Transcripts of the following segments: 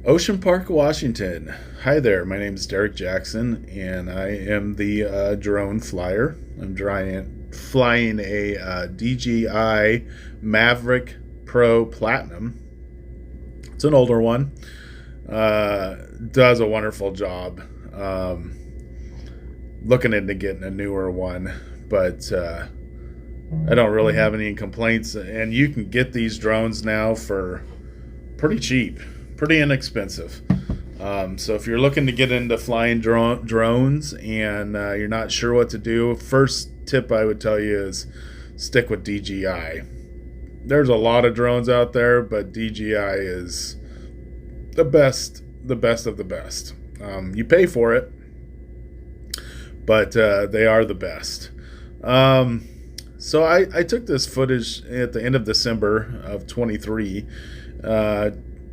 Ocean Park, Washington. Hi there, my name is Derek Jackson, and I am the drone flyer. Flying a DJI Maverick Pro Platinum. It's an older one. Does a wonderful job. Looking into getting a newer one, but I don't really have any complaints. And you can get these drones now for pretty cheap, pretty inexpensive. So if you're looking to get into flying drones and you're not sure what to do, first tip I would tell you is stick with DJI. There's a lot of drones out there, but DJI is the best of the best. You pay for it, but they are the best. So I took this footage at the end of December of 23,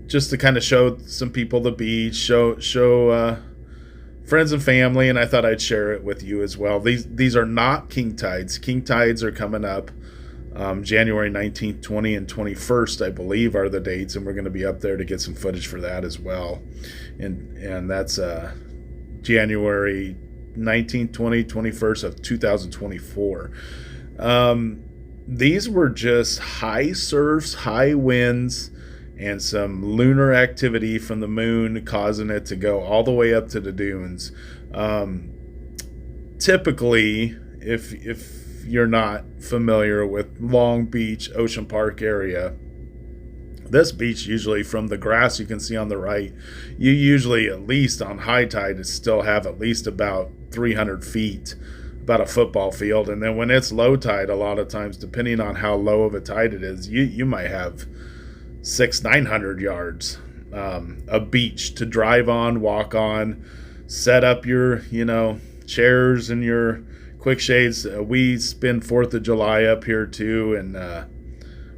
just to kind of show some people the beach, show friends and family, and I thought I'd share it with you as well. These are not king tides. King tides are coming up. January 19th, 20, and 21st, I believe, are the dates, and we're going to be up there to get some footage for that as well. And that's January 19th, 20, 21st of 2024. These were just high surfs, high winds, and some lunar activity from the moon causing it to go all the way up to the dunes. Typically, if you're not familiar with Long Beach, Ocean Park area, this beach usually from the grass you can see on the right, you usually at least on high tide still have at least about 300 feet, about a football field. And then when it's low tide, a lot of times, depending on how low of a tide it is, you might have 900 yards of beach to drive on, walk on, set up your chairs and your quick shades. We spend 4th of July up here too, and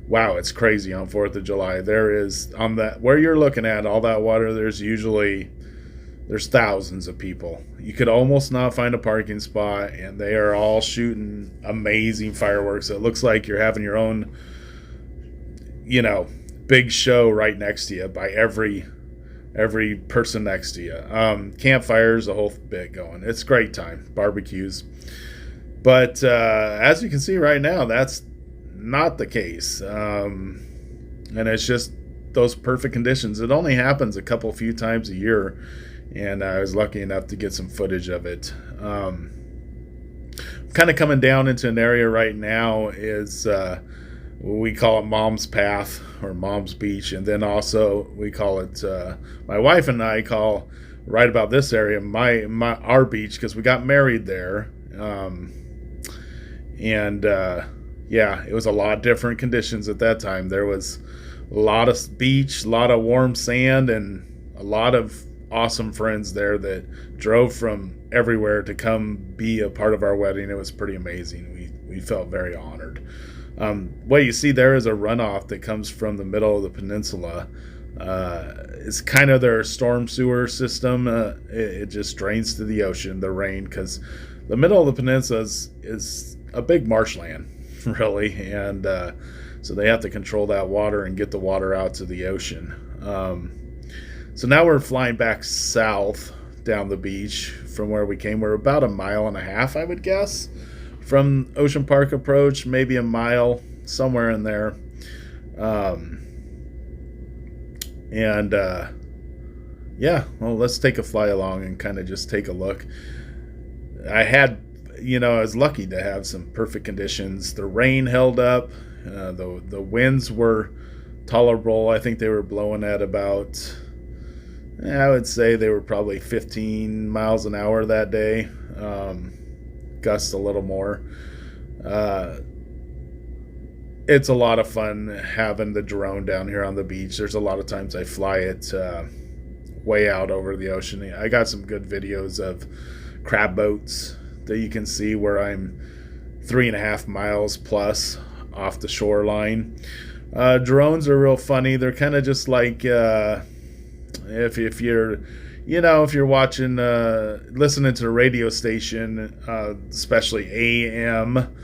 wow, it's crazy on 4th of July. There is, on that where you're looking at all that water, there's thousands of people. You could almost not find a parking spot, and they are all shooting amazing fireworks. It looks like you're having your own big show right next to you by every person next to you. Campfires, the whole bit going. It's a great time. Barbecues. But as you can see right now, that's not the case. And it's just those perfect conditions. It only happens few times a year. And I was lucky enough to get some footage of it. Kind of coming down into an area right now is we call it Mom's Path or Mom's Beach. And then also we call it, my wife and I call right about this area our beach, because we got married there. Yeah, it was a lot of different conditions at that time. There was a lot of beach, a lot of warm sand, and a lot of awesome friends there that drove from everywhere to come be a part of our wedding. It was pretty amazing. We felt very honored. What you see there is a runoff that comes from the middle of the peninsula. It's kind of their storm sewer system. It just drains to the ocean, the rain, because the middle of the peninsula is a big marshland, really, and so they have to control that water and get the water out to the ocean. So now we're flying back south down the beach from where we came. We're about 1.5 miles, I would guess, from Ocean Park approach, maybe a mile, somewhere in there. Yeah, well, let's take a fly along and kind of just take a look. I was lucky to have some perfect conditions. The rain held up. The winds were tolerable. I think they were blowing at about, I would say they were probably 15 miles an hour that day. Gusts a little more. It's a lot of fun having the drone down here on the beach. There's a lot of times I fly it way out over the ocean. I got some good videos of crab boats that you can see where I'm 3.5 miles plus off the shoreline. Drones are real funny. They're kind of just like if you're watching, listening to the radio station, especially AM,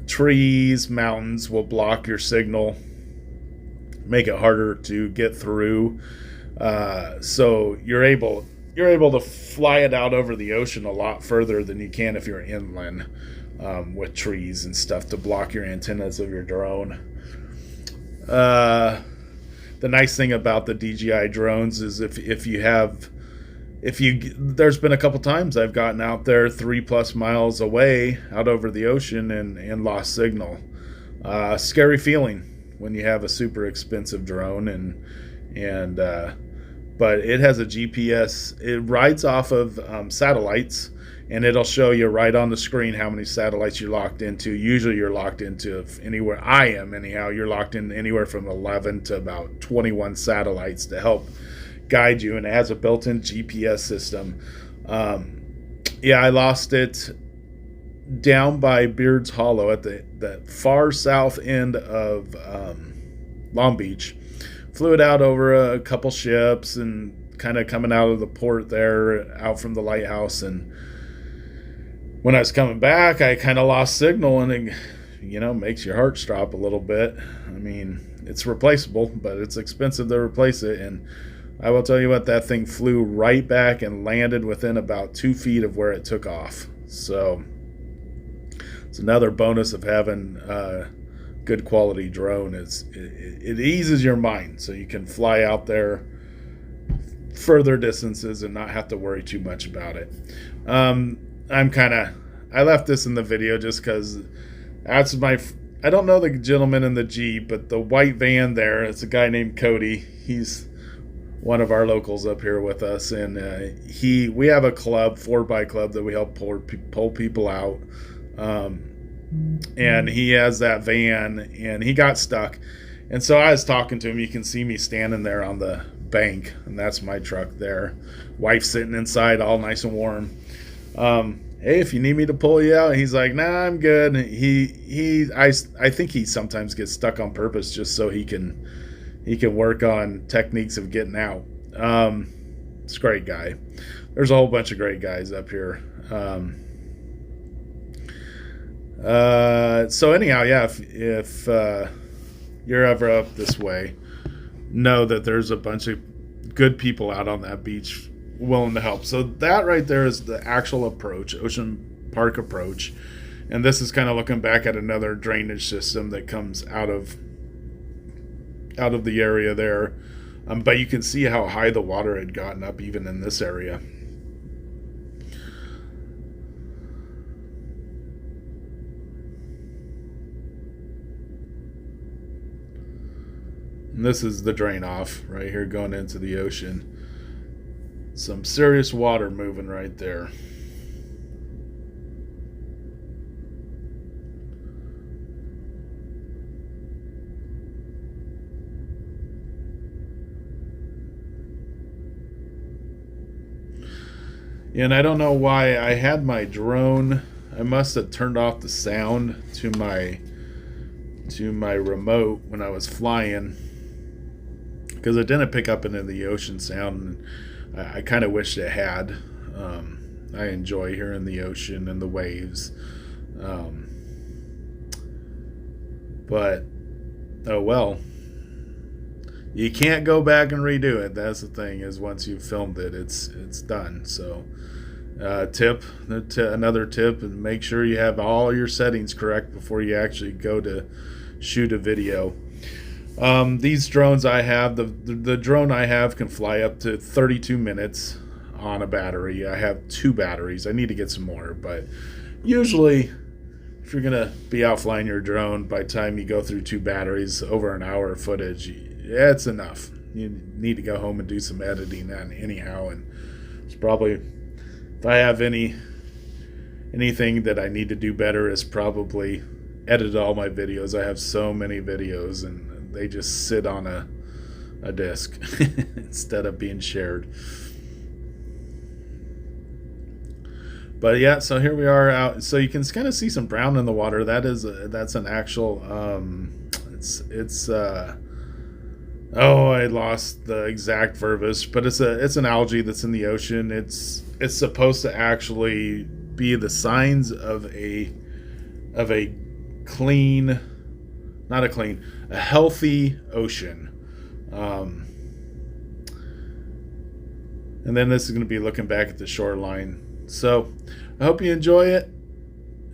trees, mountains will block your signal, make it harder to get through. So you're able to fly it out over the ocean a lot further than you can if you're inland, with trees and stuff to block your antennas of your drone. Uh, the nice thing about the DJI drones is if you there's been a couple times I've gotten out there 3+ miles away out over the ocean and lost signal. Scary feeling when you have a super expensive drone and but it has a GPS. It rides off of satellites, and it'll show you right on the screen how many satellites you're locked into. Usually you're locked into anywhere, I am anyhow, you're locked in anywhere from 11 to about 21 satellites to help guide you, and it has a built-in GPS system. Yeah, I lost it down by Beards Hollow at the far south end of Long Beach. Flew it out over a couple ships and kind of coming out of the port there, out from the lighthouse. And when I was coming back, I kind of lost signal, and it, makes your heart stop a little bit. I mean, it's replaceable, but it's expensive to replace it. And I will tell you what, that thing flew right back and landed within about 2 feet of where it took off. So it's another bonus of having good quality drone. It eases your mind, so you can fly out there further distances and not have to worry too much about it. I left this in the video just because that's I don't know the gentleman in the Jeep, but the white van there, it's a guy named Cody. He's one of our locals up here with us, and we have a club, 4x club, that we help pull people out. And he has that van, and he got stuck. And so I was talking to him. You can see me standing there on the bank, and that's my truck there. Wife sitting inside, all nice and warm. Hey, if you need me to pull you out, he's like, nah, I'm good. I think he sometimes gets stuck on purpose just so he can work on techniques of getting out. It's a great guy. There's a whole bunch of great guys up here. So anyhow, yeah, if you're ever up this way, know that there's a bunch of good people out on that beach willing to help. So that right there is the actual approach, Ocean Park approach. And this is kind of looking back at another drainage system that comes out of the area there. But you can see how high the water had gotten up even in this area. And this is the drain off right here going into the ocean. Some serious water moving right there. And I don't know why I had my drone. I must have turned off the sound to my remote when I was flying, because it didn't pick up into the ocean sound. I kind of wish it had. I enjoy hearing the ocean and the waves. But, oh well. You can't go back and redo it. That's the thing, is once you've filmed it, it's done. So, another tip, and make sure you have all your settings correct before you actually go to shoot a video. These drones I have, the drone I have can fly up to 32 minutes on a battery. I have 2 batteries. I need to get some more, but usually if you're going to be out flying your drone, by the time you go through 2 batteries, over an hour of footage, it's enough. You need to go home and do some editing on anyhow, and it's probably, if I have anything that I need to do better, is probably edit all my videos. I have so many videos, and they just sit on a disk instead of being shared. But yeah, so here we are out. So you can kind of see some brown in the water. That's an actual. I lost the exact verbiage, but it's an algae that's in the ocean. It's supposed to actually be the signs of a clean, a healthy ocean. And then this is going to be looking back at the shoreline. So I hope you enjoy it.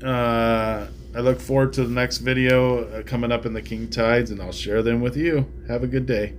I look forward to the next video coming up in the King Tides, and I'll share them with you. Have a good day.